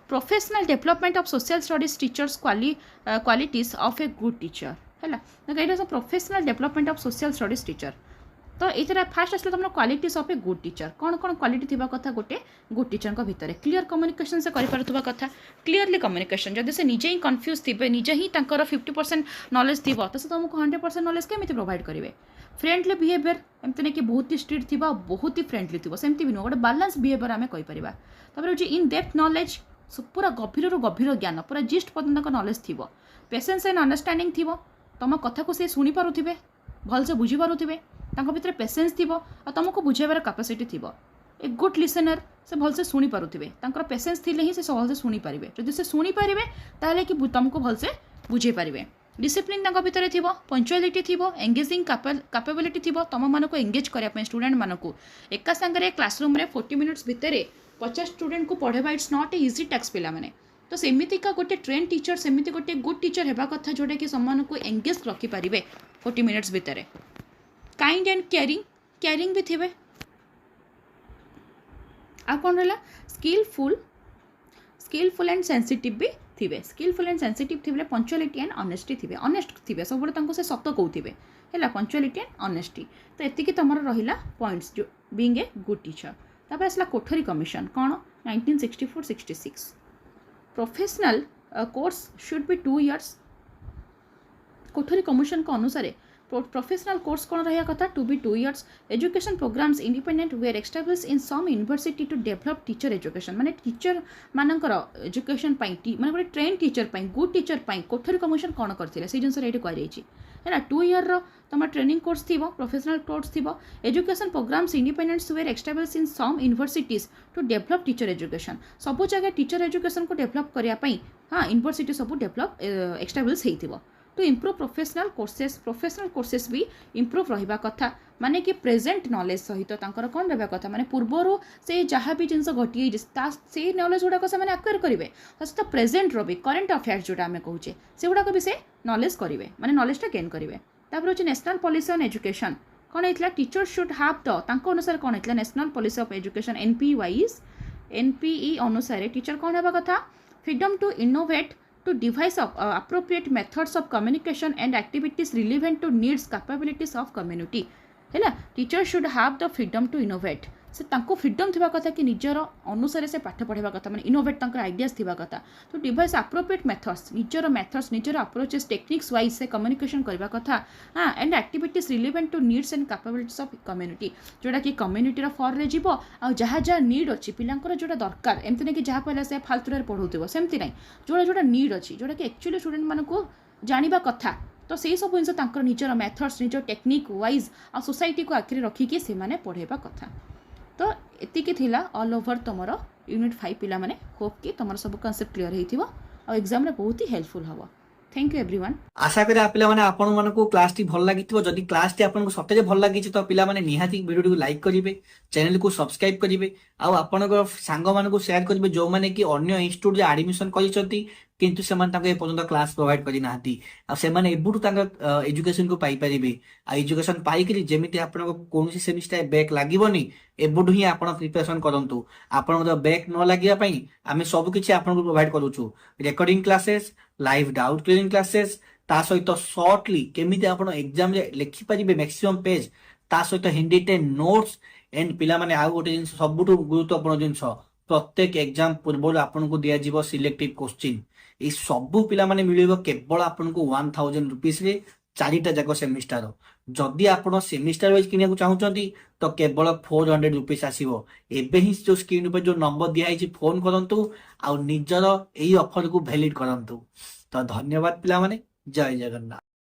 B: professional development of social studies teachers qualities of a good teacher है यहाँ professional development of social studies teacher तो ये फास्ट आसला तुम qualities of a good teacher कौन कौन क्वालिटी थिबा कथा गोटे गुड टीचर भितर क्लियर कम्युनिकेशन से करिपारुथबा कथा क्लियरली कम्युनिकेशन जदि से निजे ही कन्फ्यूज थे निजे ही 50% नॉलेज थी तो से तुमको 100% नॉलेज केमी प्रोवाइड करेंगे फ्रेंडली बिहेवियर एमती नहीं कि बहुत ही स्ट्रिक्ट थी बहुत ही फ्रेंडली थी सेमती भी नुह गोटे बालांस बिहेवियर आम कहीपर तापर इन डेप्थ नॉलेज पूरा गभीर गभीर ज्ञान पूरा जिस्ट पर्यटन नॉलेज थी पेशेंस एंड अंडरस्टैंडिंग थी तुम कथा को सी शुणी पारुथिबे भलसे बुझी पारुथिबे भितर पेशेंस थी और तुमको बुझेबार कैपेसिटी थी ए गुड लिसनर से भलसे शुणी पारुथिबे पेशेंस थिले ही से भलसे शुणी पारिबे जदि से शुणी पारिबे ताले कि तुमको भलसे बुझे पारिबे डिसिप्लिन भितर थी पंक्चुअलिटी थी एंगेजिंग कैपेबिलिटी थी तुम मानक एंगेज करने स्टूडेंट मानक एका सांगे क्लासरूम रे 40 मिनिट्स भितर 50 स्टूडेंट को पढ़ेबा it's not a easy task पिला माने तो सेमितिका गोटे ट्रेन टीचर सेमिति गोटे गुड टीचर हेबा कथा जोटा कि सम्मान को एंगेज रखी पारिबे 40 मिनिट्स भितर काइंड एंड केयरिंग भी थिबे आ कौन रहा स्किलफुल एंड सेंसिटिव भी थिबे स्किलफुल एंड सेंसिटिव थिबे पंक्चुअलिटी एंड ऑनेस्टी थिबे ऑनेस्ट थिबे सब तांको से सत कहउथिबे हैला पंक्चुअलिटी एंड ऑनेस्टी तो एतिकी तमर रहिला पॉइंट्स जो बीइंग ए गुड टीचर तापर असला कोठरी कमिशन कौन 1964-66 professional course should be 2 years Kothari commission को अनुसार प्रोफेशनल कोर्स कौन रहा कथा to be 2 years education programmes independent were establish in some university to develop teacher education माने टीचर मानकर एजुकेशन माने गोटे train teacher good teacher Kothari commission कौन करथिले से जिनस रेडी करै है ना 2 year तुम ट्रेनिंग कोर्स थी प्रोफेशनल कोर्स थी education programmes independent were establish in some universities to develop teacher education सब जगह टीचर एजुकेशन को डेवलप करने हाँ यूनिवर्सिटी सब डेवलप एस्टाब्लिश होइथिबो टू इम्प्रूव प्रोफेशनल कोर्सेस भी इम्प्रूव रहा कथा माने कि प्रेजेंट नॉलेज सहित कौन रहा कथा माने पूर्वर से जहाँ भी जिन घटी से नॉलेज गुड़ाक से आक्वायर करेंगे तो प्रेजेंट री करेन्ट अफेयर्स जोटा आम कहे से गुड़ाक भी से नॉलेज करेंगे माने नॉलेजटा गेन करेंगे तापर हूँ नेशनल पॉलिसी ऑन एजुकेशन कौन होता टीचर शुड हाव द अनुसार कौन होता national policy of education NPE अनुसार टीचर कौन होगा कथा freedom to innovate to devise appropriate methods of communication and activities relevant to needs capabilities of community है teacher should have the freedom to innovate से freedom थी कथा कि निजर अनुसार से पाठ पढ़ा कथा मैंने इनोवेट आइडियाज थी कथा तो डिवाइस अप्रोप्रिएट मेथड्स निजर अप्रोचेस टेक्निक्स वाइज से कम्युनिकेशन करवा कथा हाँ and activities relevant to needs and capabilities of community जोटा कि कम्युनिटी फॉर रे जीव आ जहाँ जहाँ नीड अच्छी पिलांकर जोटा दरकार एमती नहीं कि जहाँ पहले से फालतू पढ़ाऊब सेमती नहीं जोटा जोटा नीड अच्छी जोटा कि एक्चुअली स्टूडेंट मानक जाना कथा तो से सब जिन निजर मेथड्स निजर टेक्निक वाइज आ सोसाइटी को आखिरी रखिकी से पढ़ेबा कथा तो एतिकी थिला ऑल ओवर तुमर यूनिट 5 पिला माने होप कि तुमर सब कांसेप्ट क्लियर हेइथिबो आ एग्जाम रे बहुत ही हेल्पफुल हबो थैंक यू एवरीवन
A: आशा करी पिला माने आपण मानको क्लास टी भल लागिथिबो जदी क्लास टी आपन को सतेजे भल लागिछि तो पिला माने निहाती वीडियो को लाइक करिवे चैनल को सब्सक्राइब करिवे आ आपण को सांग मानको शेयर करिवे जो माने कि अन्य इंस्टीट्यूट जे एडमिशन करिसथि किंतु सेमान ताके पर्यंत क्लास प्रोवाइड करि नाहती आ सेमाने एबुटु तांका एजुकेशन को पाई परिबे आ एजुकेशन पाई करी जेमिति आपण को कोनसी सेमिस्टर बैक लागिबोनी एबुटु ही आपण प्रिपरेशन करंतु आपण को बैक न लागिया पई आमे सब किछि आपण को प्रोवाइड करूछु recording classes live doubt clearing classes ता सहित शॉर्टली केमिति आपण एग्जाम रे लिखि परिबे मैक्सिमम पेज ता सहित हिंदी टे नोट्स एंड पिला माने आ गोटे जिंस सबुटु गुरुत्वपूर्ण जिंस प्रत्येक एग्जाम पूर्व आपन को दिया जीवो सिलेक्टिव क्वेश्चन ए सबु पिला माने मिलिबो केवल आपन को 1000 रुपीस रे 4टा जाको सेमिस्टर जदि आपण सेमिस्टर वाइज किनिया को चाहुचंती तो केवल 400 रुपीस आसीबो एबे ही जो स्क्रीन पर जो नंबर दिया है फोन करंतु आ निजर एई ऑफर को वैलिड करंतु तो धन्यवाद पिला माने जय जगन्नाथ।